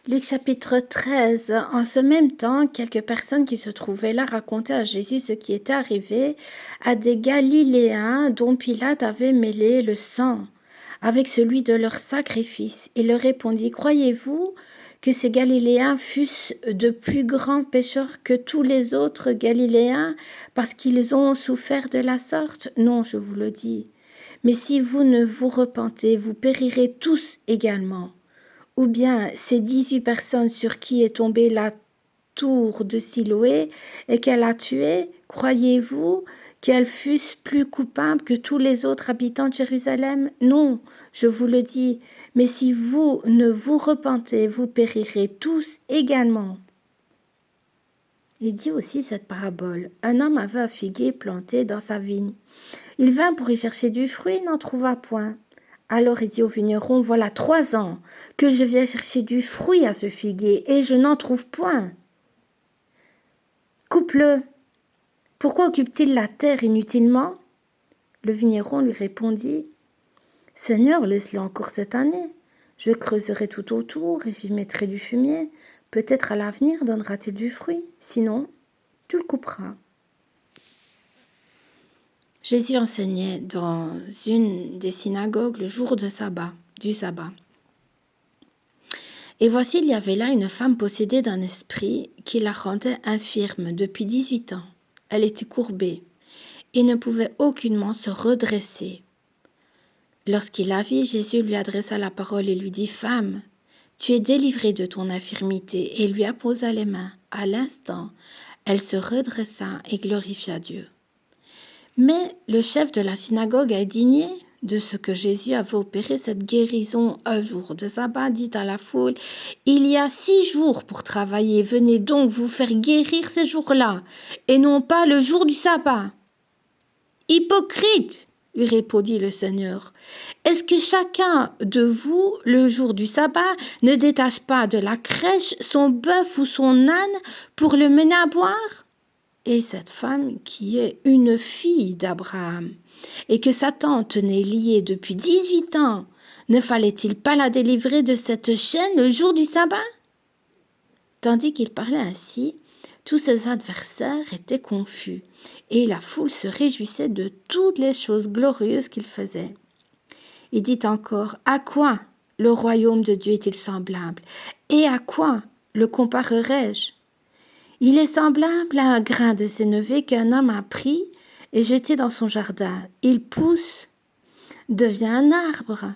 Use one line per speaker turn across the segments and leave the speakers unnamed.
Luc chapitre 13. En ce même temps, quelques personnes qui se trouvaient là racontaient à Jésus ce qui était arrivé à des Galiléens dont Pilate avait mêlé le sang avec celui de leur sacrifice. Il leur répondit, croyez-vous que ces Galiléens fussent de plus grands pécheurs que tous les autres Galiléens parce qu'ils ont souffert de la sorte? Non, je vous le dis. Mais si vous ne vous repentez, vous périrez tous également. Ou bien ces 18 personnes sur qui est tombée la tour de Siloé et qu'elle a tué, croyez-vous qu'elles fussent plus coupables que tous les autres habitants de Jérusalem? Non, je vous le dis, mais si vous ne vous repentez, vous périrez tous également. Il dit aussi cette parabole. Un homme avait un figuier planté dans sa vigne. Il vint pour y chercher du fruit et n'en trouva point. Alors il dit au vigneron, voilà 3 ans que je viens chercher du fruit à ce figuier et je n'en trouve point. Coupe-le. Pourquoi occupe-t-il la terre inutilement? Le vigneron lui répondit, Seigneur, laisse-le encore cette année. Je creuserai tout autour et j'y mettrai du fumier. Peut-être à l'avenir donnera-t-il du fruit. Sinon, tu le couperas. Jésus enseignait dans une des synagogues le jour du sabbat. Et voici, il y avait là une femme possédée d'un esprit qui la rendait infirme depuis 18 ans. Elle était courbée et ne pouvait aucunement se redresser. Lorsqu'il la vit, Jésus lui adressa la parole et lui dit, « Femme, tu es délivrée de ton infirmité » et lui apposa les mains. À l'instant, elle se redressa et glorifia Dieu. Mais le chef de la synagogue, indigné de ce que Jésus avait opéré cette guérison un jour de sabbat, dit à la foule, « Il y a 6 jours pour travailler, venez donc vous faire guérir ces jours-là, et non pas le jour du sabbat. » « Hypocrite !» lui répondit le Seigneur. « Est-ce que chacun de vous, le jour du sabbat, ne détache pas de la crèche son bœuf ou son âne pour le mener à boire ?» Et cette femme qui est une fille d'Abraham et que Satan tenait liée depuis 18 ans, ne fallait-il pas la délivrer de cette chaîne le jour du sabbat? Tandis qu'il parlait ainsi, tous ses adversaires étaient confus et la foule se réjouissait de toutes les choses glorieuses qu'il faisait. Il dit encore, à quoi le royaume de Dieu est-il semblable? Et à quoi le comparerai-je? Il est semblable à un grain de sénévé qu'un homme a pris et jeté dans son jardin. Il pousse, devient un arbre,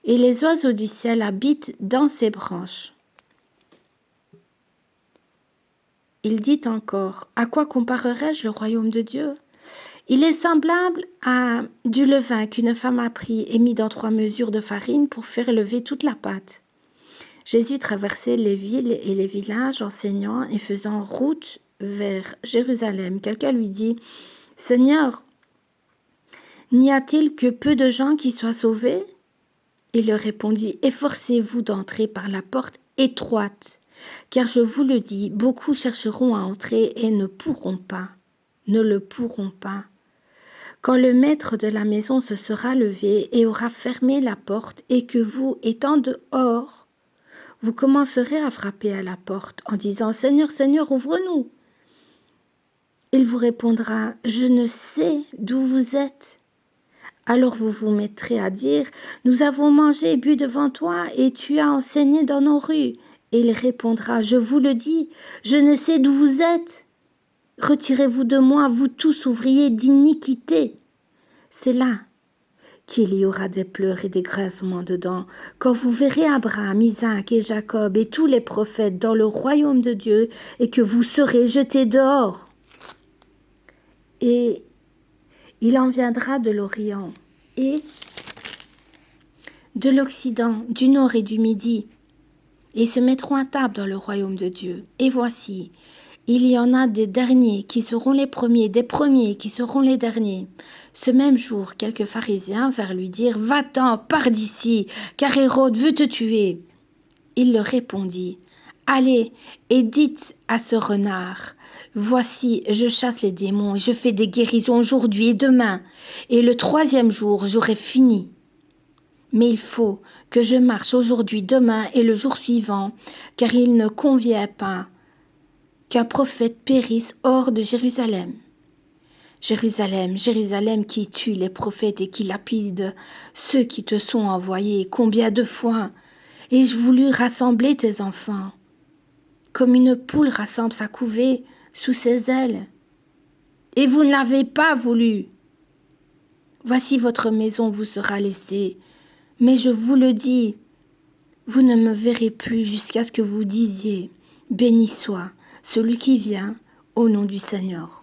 et les oiseaux du ciel habitent dans ses branches. Il dit encore, à quoi comparerai-je le royaume de Dieu? Il est semblable à du levain qu'une femme a pris et mis dans 3 mesures de farine pour faire lever toute la pâte. Jésus traversait les villes et les villages enseignant et faisant route vers Jérusalem. Quelqu'un lui dit, « Seigneur, n'y a-t-il que peu de gens qui soient sauvés ?» Il leur répondit, « Efforcez-vous d'entrer par la porte étroite, car je vous le dis, beaucoup chercheront à entrer et ne le pourront pas. Quand le maître de la maison se sera levé et aura fermé la porte et que vous, étant dehors, vous commencerez à frapper à la porte en disant « Seigneur, Seigneur, ouvre-nous !» Il vous répondra « Je ne sais d'où vous êtes. » Alors vous vous mettrez à dire « Nous avons mangé et bu devant toi et tu as enseigné dans nos rues. » Et il répondra « Je vous le dis, je ne sais d'où vous êtes. Retirez-vous de moi, vous tous ouvriers d'iniquité. » C'est là qu'il y aura des pleurs et des grincements de dents, quand vous verrez Abraham, Isaac et Jacob et tous les prophètes dans le royaume de Dieu et que vous serez jetés dehors. Et il en viendra de l'Orient et de l'Occident, du Nord et du Midi, et se mettront à table dans le royaume de Dieu. Et voici, il y en a des derniers qui seront les premiers, des premiers qui seront les derniers. Ce même jour, quelques pharisiens vinrent lui dire « Va-t'en, pars d'ici, car Hérode veut te tuer. » Il leur répondit « Allez et dites à ce renard, voici, je chasse les démons, je fais des guérisons aujourd'hui et demain, et le 3e jour, j'aurai fini. Mais il faut que je marche aujourd'hui, demain et le jour suivant, car il ne convient pas qu'un prophète périsse hors de Jérusalem. Jérusalem, Jérusalem qui tue les prophètes et qui lapide ceux qui te sont envoyés, combien de fois ai-je voulu rassembler tes enfants, comme une poule rassemble sa couvée sous ses ailes, et vous ne l'avez pas voulu. Voici votre maison vous sera laissée, mais je vous le dis, vous ne me verrez plus jusqu'à ce que vous disiez, béni soit celui qui vient au nom du Seigneur.